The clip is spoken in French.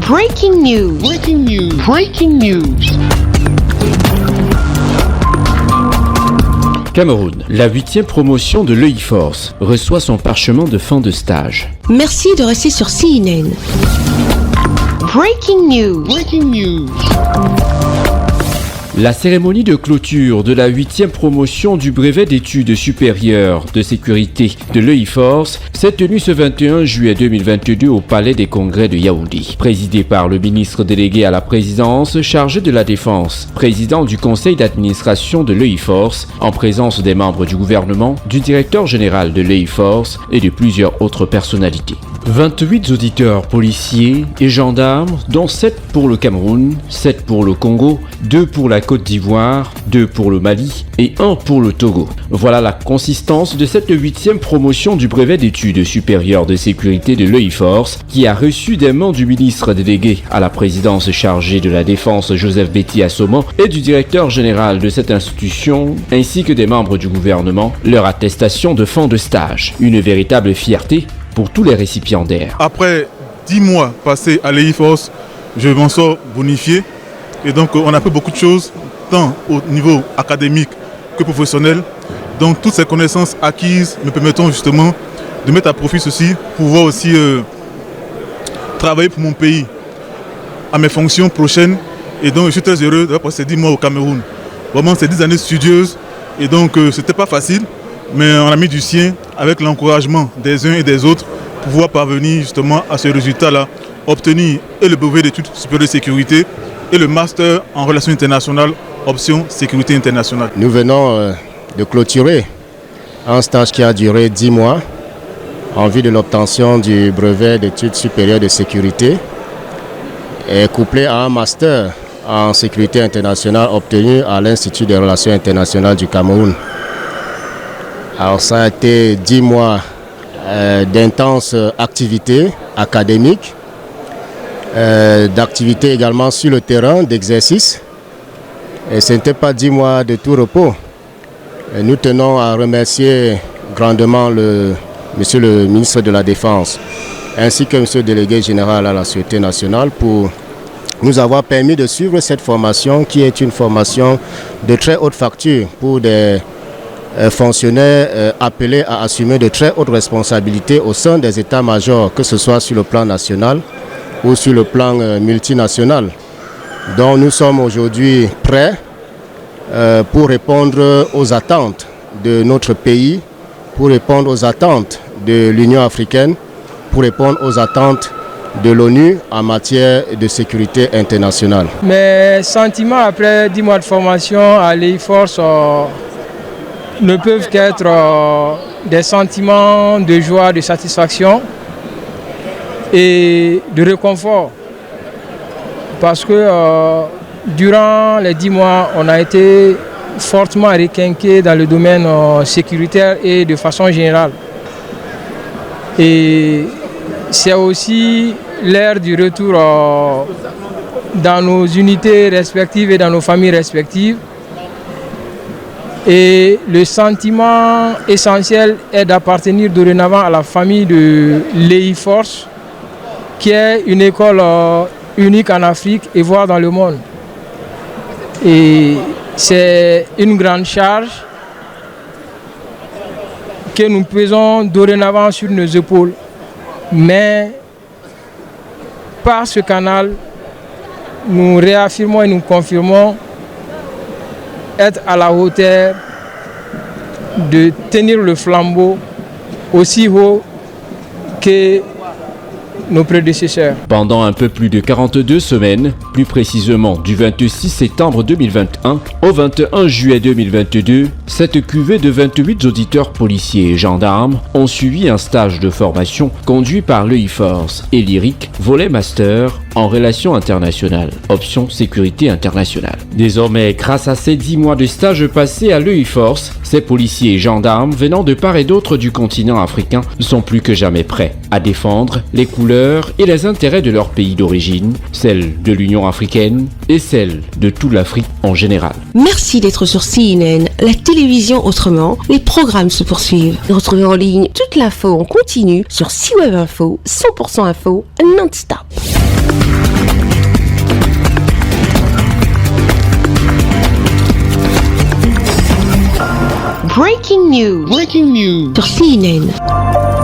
Breaking news. Breaking news. Breaking news. Cameroun, la 8e promotion de l'EI-Force reçoit son parchemin de fin de stage. Merci de rester sur CNN. Breaking news. Breaking news. La cérémonie de clôture de la 8e promotion du brevet d'études supérieures de sécurité de l'EI-Force s'est tenue ce 21 juillet 2022 au Palais des Congrès de Yaoundé. Présidée par le ministre délégué à la présidence chargé de la défense, président du conseil d'administration de l'EI-Force, en présence des membres du gouvernement, du directeur général de l'EI-Force et de plusieurs autres personnalités. 28 auditeurs policiers et gendarmes, dont 7 pour le Cameroun, 7 pour le Congo, 2 pour la Côte d'Ivoire, 2 pour le Mali et 1 pour le Togo. Voilà la consistance de cette 8e promotion du brevet d'études supérieures de sécurité de l'EI-Force qui a reçu des mains du ministre délégué à la présidence chargé de la défense Joseph Betty Assomo et du directeur général de cette institution ainsi que des membres du gouvernement leur attestation de fin de stage. Une véritable fierté pour tous les récipiendaires. Après 10 mois passés à l'EI-Force, je m'en sors bonifié. Et donc, on a fait beaucoup de choses, tant au niveau académique que professionnel. Donc, toutes ces connaissances acquises me permettent justement de mettre à profit ceci pour pouvoir aussi travailler pour mon pays à mes fonctions prochaines. Et donc, je suis très heureux d'avoir passé 10 mois au Cameroun. Vraiment, c'est 10 années studieuses. Et donc, c'était pas facile. Mais on a mis du sien avec l'encouragement des uns et des autres pour pouvoir parvenir justement à ce résultat-là, obtenir et le brevet d'études supérieures de sécurité et le master en relations internationales, option sécurité internationale. Nous venons de clôturer un stage qui a duré 10 mois en vue de l'obtention du brevet d'études supérieures de sécurité et couplé à un master en sécurité internationale obtenu à l'Institut des relations internationales du Cameroun. Alors ça a été 10 mois d'intenses activités académiques, d'activités également sur le terrain, d'exercices. Et ce n'était pas 10 mois de tout repos. Et nous tenons à remercier grandement monsieur le ministre de la Défense ainsi que monsieur le délégué général à la Sûreté nationale pour nous avoir permis de suivre cette formation qui est une formation de très haute facture pour des fonctionnaires appelés à assumer de très hautes responsabilités au sein des états-majors, que ce soit sur le plan national ou sur le plan multinational. Donc nous sommes aujourd'hui prêts pour répondre aux attentes de notre pays, pour répondre aux attentes de l'Union africaine, pour répondre aux attentes de l'ONU en matière de sécurité internationale. Mes sentiments après 10 mois de formation à l'EI-Force ne peuvent qu'être des sentiments de joie, de satisfaction et de réconfort. Parce que durant les 10 mois, on a été fortement requinqué dans le domaine sécuritaire et de façon générale. Et c'est aussi l'ère du retour dans nos unités respectives et dans nos familles respectives. Et le sentiment essentiel est d'appartenir dorénavant à la famille de l'EI-Force, qui est une école unique en Afrique et voire dans le monde. Et c'est une grande charge que nous pesons dorénavant sur nos épaules. Mais par ce canal, nous réaffirmons et nous confirmons être à la hauteur de tenir le flambeau aussi haut que nos prédécesseurs. Pendant un peu plus de 42 semaines, plus précisément du 26 septembre 2021 au 21 juillet 2022, cette cuvée de 28 auditeurs policiers et gendarmes ont suivi un stage de formation conduit par l'EI-Force et l'IRIC, volet master en relations internationales, option sécurité internationale. Désormais, grâce à ces 10 mois de stage passés à l'EI-Force, ces policiers et gendarmes venant de part et d'autre du continent africain sont plus que jamais prêts à défendre les couleurs couleurs et les intérêts de leur pays d'origine, celle de l'Union africaine et celle de toute l'Afrique en général. Merci d'être sur CNN, la télévision autrement. Les programmes se poursuivent. Retrouvez en ligne toute l'info en continu sur C-Web Info, 100% info, non-stop. Breaking news. Breaking news. Sur CNN.